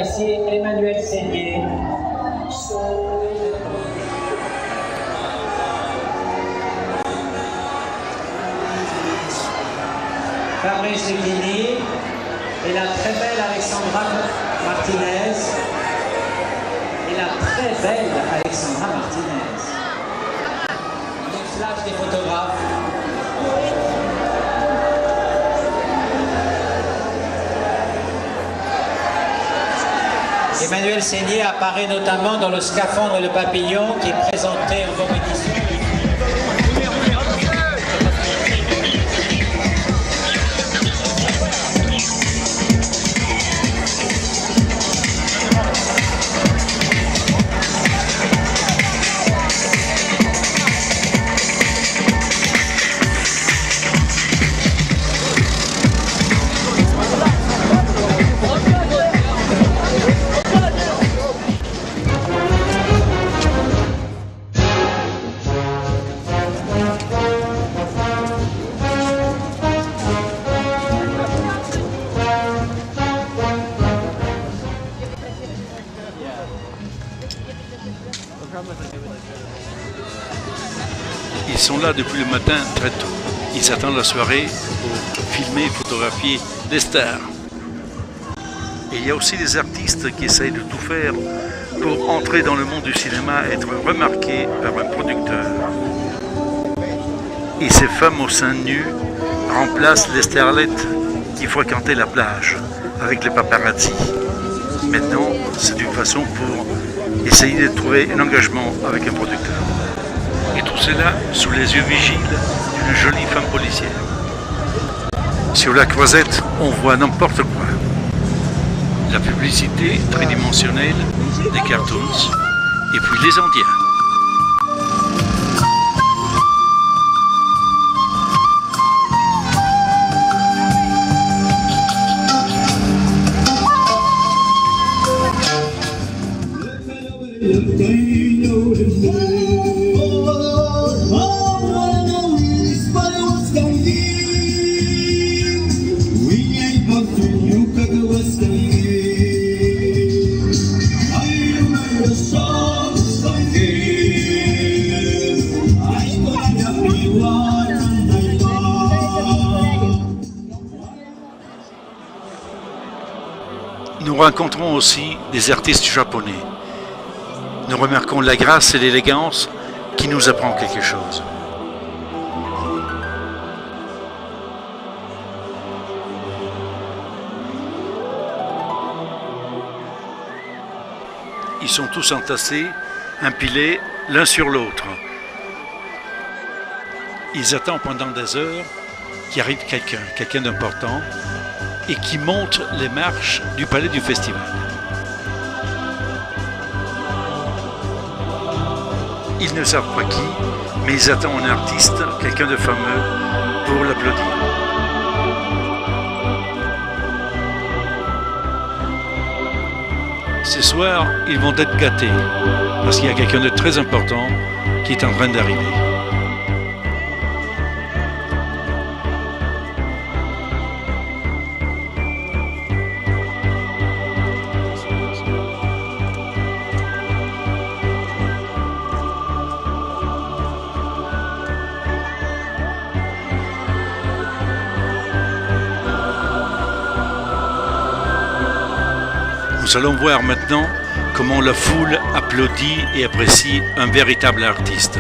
voici Emmanuel Seigné. Fabrice Zucchini et la très belle Alexandra Martinez. Et la très belle Alexandra Martinez. Le flash des photographes. Emmanuel Seigné apparaît notamment dans le scaphandre et le papillon qui est présenté en compétition. Ils sont là depuis le matin très tôt. Ils attendent la soirée pour filmer et photographier les stars. Et il y a aussi des artistes qui essayent de tout faire pour entrer dans le monde du cinéma, être remarqués par un producteur. Et ces femmes au sein nu remplacent les starlettes qui fréquentaient la plage avec les paparazzi. Maintenant, c'est une façon pour essayer de trouver un engagement avec un producteur. Et tout cela sous les yeux vigiles d'une jolie femme policière. Sur la croisette, on voit n'importe quoi. La publicité tridimensionnelle des cartoons et puis les Indiens. Nous rencontrons aussi des artistes japonais. Nous remarquons la grâce et l'élégance qui nous apprend quelque chose. Ils sont tous entassés, empilés l'un sur l'autre. Ils attendent pendant des heures qu'il arrive quelqu'un d'important, et qui monte les marches du palais du festival. Ils ne savent pas qui, mais ils attendent un artiste, quelqu'un de fameux, pour l'applaudir. Ce soir, ils vont être gâtés, parce qu'il y a quelqu'un de très important qui est en train d'arriver. Nous allons voir maintenant comment la foule applaudit et apprécie un véritable artiste,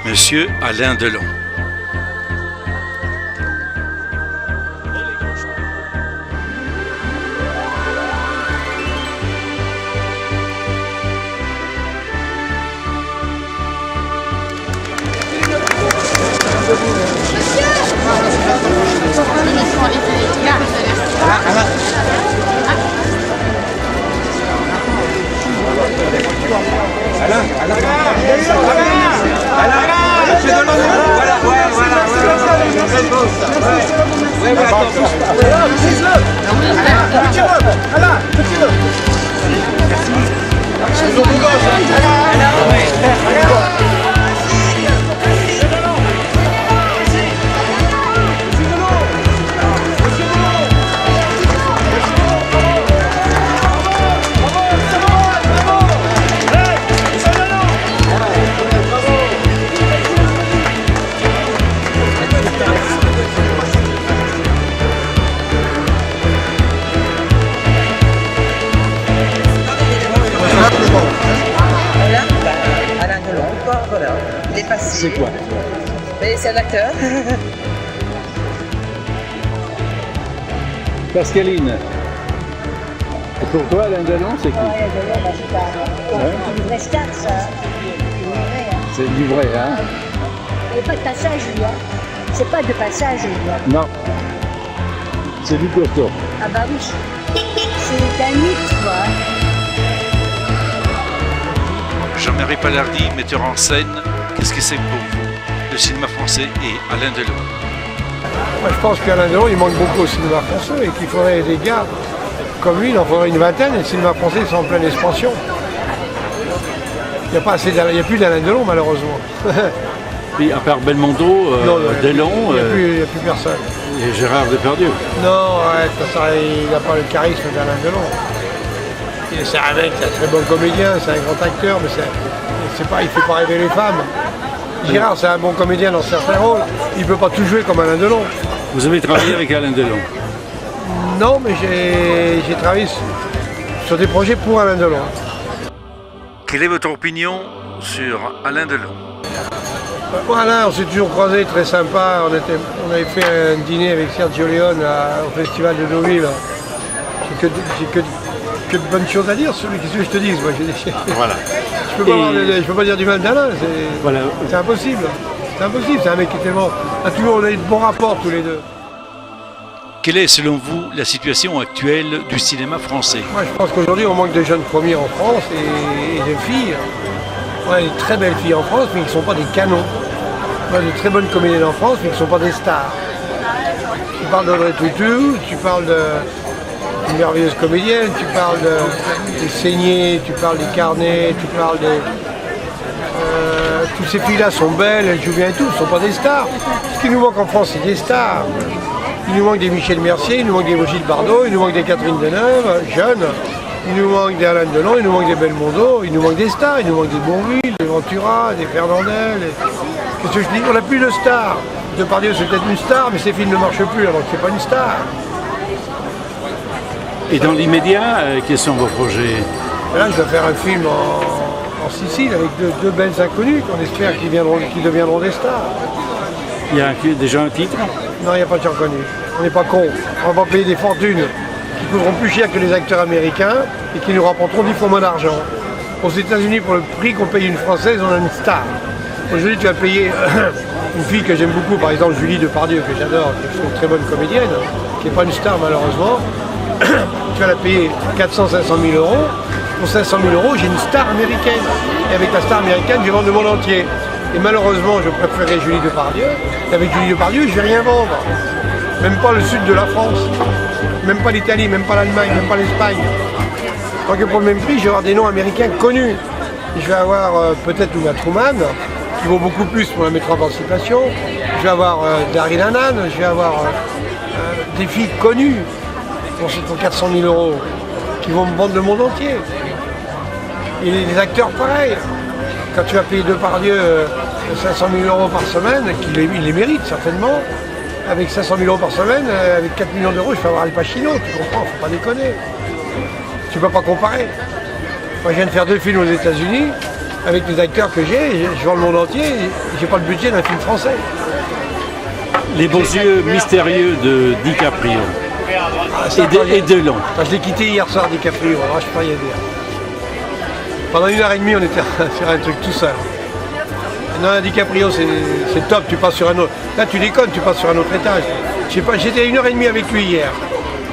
Monsieur Alain Delon. C'est quoi? C'est un acteur. Pascaline. Et pour toi, Alain Delon, c'est qui? Alain Delon, c'est pas... C'est du vrai star, ça. C'est du vrai, hein? Il n'y a pas de passage, lui, hein. C'est pas de passage, lui, hein. Non. C'est du costaud. Ah bah oui. C'est un mythe, quoi. Jean-Marie Palardy, metteur en scène, qu'est-ce que c'est pour vous, le cinéma français et Alain Delon? Moi, je pense qu'Alain Delon, il manque beaucoup au cinéma français et qu'il faudrait des gars comme lui, il en faudrait une vingtaine et le cinéma français c'est en pleine expansion. Il n'y a plus d'Alain Delon, malheureusement. Puis à part Belmondo, Delon... Il n'y a plus personne. Et Gérard Depardieu. Non, ouais, il n'a pas le charisme d'Alain Delon. C'est un mec, c'est un très bon comédien, c'est un grand acteur, mais il ne fait pas rêver les femmes. Gérard, c'est un bon comédien dans certains rôles, il ne peut pas tout jouer comme Alain Delon. Vous avez travaillé avec Alain Delon? Non, mais j'ai travaillé sur des projets pour Alain Delon. Quelle est votre opinion sur Alain Delon? Alain, on s'est toujours croisés, très sympa. On avait fait un dîner avec Sergio Leone au festival de Deauville. J'ai que de bonnes choses à dire, qu'est-ce que je te dise, moi. Voilà. Je peux pas dire du mal d'Alain, Voilà. C'est impossible. C'est impossible, c'est un mec qui est tellement... On a eu de bons rapports tous les deux. Quelle est selon vous la situation actuelle du cinéma français? Moi je pense qu'aujourd'hui on manque de jeunes premiers en France et de filles. On a des très belles filles en France mais qui ne sont pas des canons. On a de très bonnes comédiennes en France mais qui ne sont pas des stars. Tu parles d'Audrey Tautou, tu parles d'une merveilleuse comédienne, tu parles des Saignées, tu parles des Carnets, tu parles des... toutes ces filles-là sont belles, elles jouent bien et tout, ce ne sont pas des stars. Ce qui nous manque en France, c'est des stars. Il nous manque des Michel Mercier, il nous manque des Brigitte Bardot, il nous manque des Catherine Deneuve, jeunes. Il nous manque des Alain Delon, il nous manque des Belmondo, il nous manque des stars, il nous manque des Bourvil, des Ventura, des Fernandel. Qu'est-ce que je dis? On n'a plus de stars. Depardieu, c'est peut-être une star, mais ses films ne marchent plus, alors c'est pas une star. Et dans l'immédiat, quels sont vos projets? Là, je dois faire un film en Sicile avec deux belles inconnues qu'on espère qu'ils deviendront des stars. Il y a déjà un titre? Non, il n'y a pas de gens connus. On n'est pas cons. On va pas payer des fortunes qui coûteront plus cher que les acteurs américains et qui nous rapporteront 10 fois moins d'argent. Aux États-Unis, pour le prix qu'on paye une Française, on a une star. Aujourd'hui, tu vas payer une fille que j'aime beaucoup, par exemple Julie Depardieu, que j'adore, qui est une très bonne comédienne, qui n'est pas une star malheureusement. Tu vas la payer 400-500 000 euros. Pour 500 000 euros, j'ai une star américaine. Et avec la star américaine, je vais vendre le monde entier. Et malheureusement, je préférais Julie Depardieu. Et avec Julie Depardieu, je ne vais rien vendre. Même pas le sud de la France. Même pas l'Italie, même pas l'Allemagne, même pas l'Espagne. Donc pour le même prix, je vais avoir des noms américains connus. Je vais avoir peut-être Uma Truman, qui vaut beaucoup plus pour la mettre en participation. Je vais avoir Daryl Hannah, je vais avoir des filles connues pour 400 000 euros, qui vont me vendre le monde entier. Et les acteurs pareils. Quand tu vas payer Depardieu 500 000 euros par semaine, il les mérite certainement, avec 500 000 euros par semaine, avec 4 millions d'euros, je vais avoir Al Pacino, tu comprends, faut pas déconner. Tu peux pas comparer. Moi je viens de faire 2 films aux États-Unis, avec les acteurs que j'ai, je vends le monde entier, et j'ai pas le budget d'un film français. Les beaux yeux mystérieux de DiCaprio. Et Delon. Je l'ai quitté hier soir, DiCaprio, je peux rien dire. Pendant 1h30, on était sur un truc tout seul. Non, DiCaprio, c'est top, tu passes sur un autre. Là, tu déconnes, tu passes sur un autre étage. Je sais pas, j'étais 1h30 avec lui hier,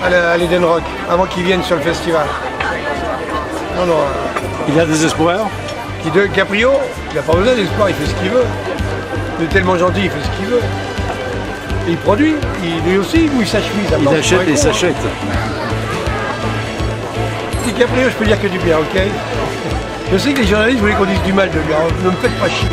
à l'Eden Rock, avant qu'il vienne sur le festival. Non. Il a des espoirs? DiCaprio, il n'a pas besoin d'espoir, il fait ce qu'il veut. Il est tellement gentil, il fait ce qu'il veut. Et il produit, lui aussi, il s'achète. Il achète et s'achète. DiCaprio, je peux dire que du bien, ok? Je sais que les journalistes voulaient qu'on dise du mal de lui, alors ne me faites pas chier.